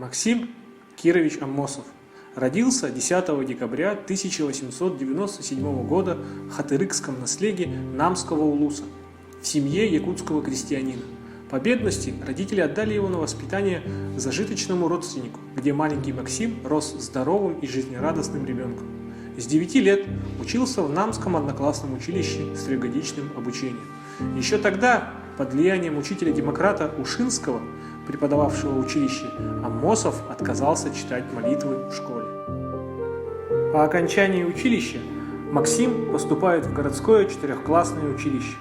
Максим Кирович Аммосов родился 10 декабря 1897 года в Хатырыкском наследии Намского улуса в семье якутского крестьянина. По бедности родители отдали его на воспитание зажиточному родственнику, где маленький Максим рос здоровым и жизнерадостным ребенком. С 9 лет учился в Намском одноклассном училище с трехгодичным обучением. Еще тогда, под влиянием учителя-демократа Ушинского, преподававшего в училище, Аммосов отказался читать молитвы в школе. По окончании училища Максим поступает в городское четырехклассное училище.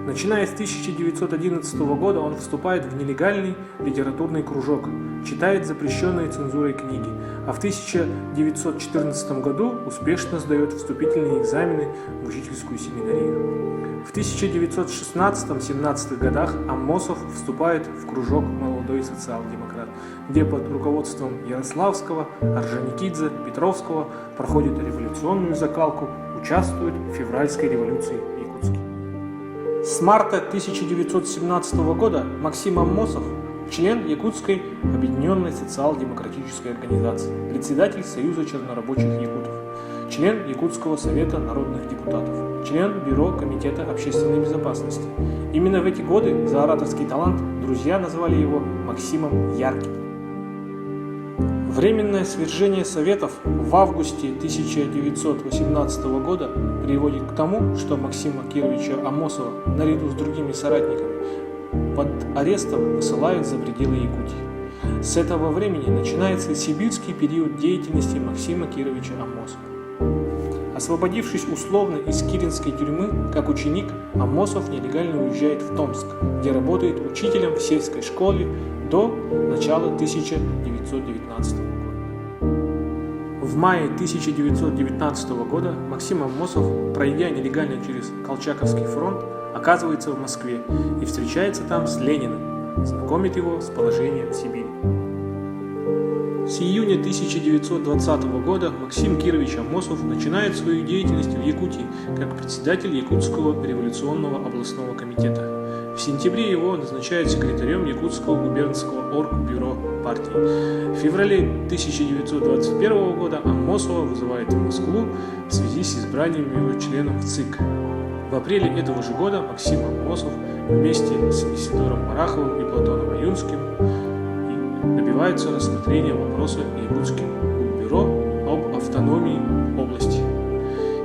Начиная с 1911 года он вступает в нелегальный литературный кружок, читает запрещенные цензурой книги, а в 1914 году успешно сдает вступительные экзамены в учительскую семинарию. В 1916-17 годах Аммосов вступает в кружок «Молодой социал-демократ», где под руководством Ярославского, Орджоникидзе, Петровского проходит революционную закалку, участвует в февральской революции в Якутске. С марта 1917 года Максим Аммосов – член Якутской объединенной социал-демократической организации, председатель Союза чернорабочих якутов, член Якутского совета народных депутатов, член Бюро комитета общественной безопасности. Именно в эти годы за ораторский талант друзья назвали его Максимом Ярким. Временное свержение Советов в августе 1918 года приводит к тому, что Максима Кировича Аммосова наряду с другими соратниками под арестом высылают за пределы Якутии. С этого времени начинается сибирский период деятельности Максима Кировича Аммосова. Освободившись условно из Киренской тюрьмы, как ученик, Аммосов нелегально уезжает в Томск, где работает учителем в сельской школе до начала 1919 года. В мае 1919 года Максим Аммосов, пройдя нелегально через Колчаковский фронт, оказывается в Москве и встречается там с Лениным, знакомит его с положением в Сибири. С июня 1920 года Максим Кирович Аммосов начинает свою деятельность в Якутии как председатель Якутского революционного областного комитета. В сентябре его назначают секретарем Якутского губернского оргбюро партии. В феврале 1921 года Аммосова вызывают в Москву в связи с избранием его членом в ЦИК. В апреле этого же года Максим Аммосов вместе с Исидором Мараховым и Платоном Аюнским добиваются рассмотрения вопроса Якутским бюро об автономии области.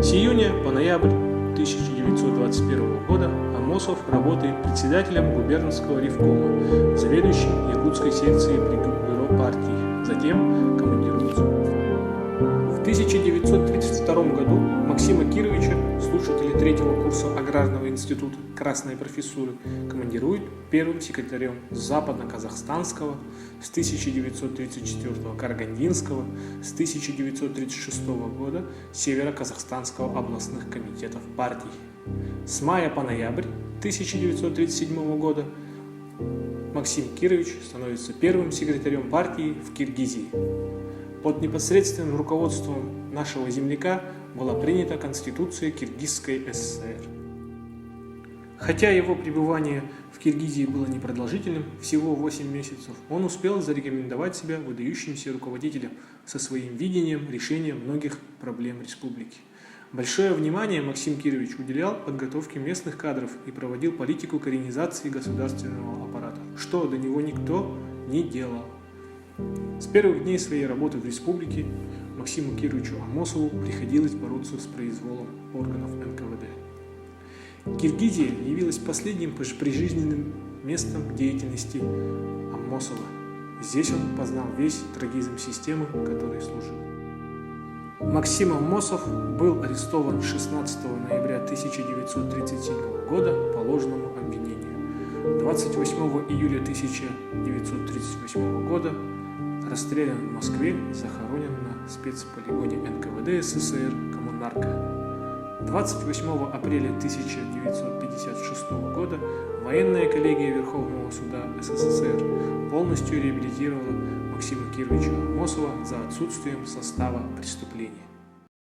С июня по ноябрь 1921 года Аммосов работает председателем губернского ревкома, заведующим Якутской секцией бюро партии, затем командируется. В 1932 году Максима Кировича, слушатели третьего курса Аграрного института Красной профессуры, командируют первым секретарем Западно-Казахстанского, с 1934 Карагандинского, с 1936 года Северо-Казахстанского областных комитетов партий. С мая по ноябрь 1937 года Максим Кирович становится первым секретарем партии в Киргизии. Под непосредственным руководством нашего земляка была принята Конституция Киргизской ССР. Хотя его пребывание в Киргизии было непродолжительным, всего 8 месяцев, он успел зарекомендовать себя выдающимся руководителем со своим видением решения многих проблем республики. Большое внимание Максим Кирович уделял подготовке местных кадров и проводил политику коренизации государственного аппарата, что до него никто не делал. С первых дней своей работы в республике Максиму Кировичу Аммосову приходилось бороться с произволом органов НКВД. Киргизия явилась последним прижизненным местом деятельности Аммосова. Здесь он познал весь трагизм системы, которой служил. Максим Аммосов был арестован 16 ноября 1937 года по ложному обвинению. 28 июля 1938 года расстрелян в Москве, захоронен на спецполигоне НКВД СССР Коммунарка. 28 апреля 1956 года военная коллегия Верховного суда СССР полностью реабилитировала Максима Кировича Аммосова за отсутствием состава преступления.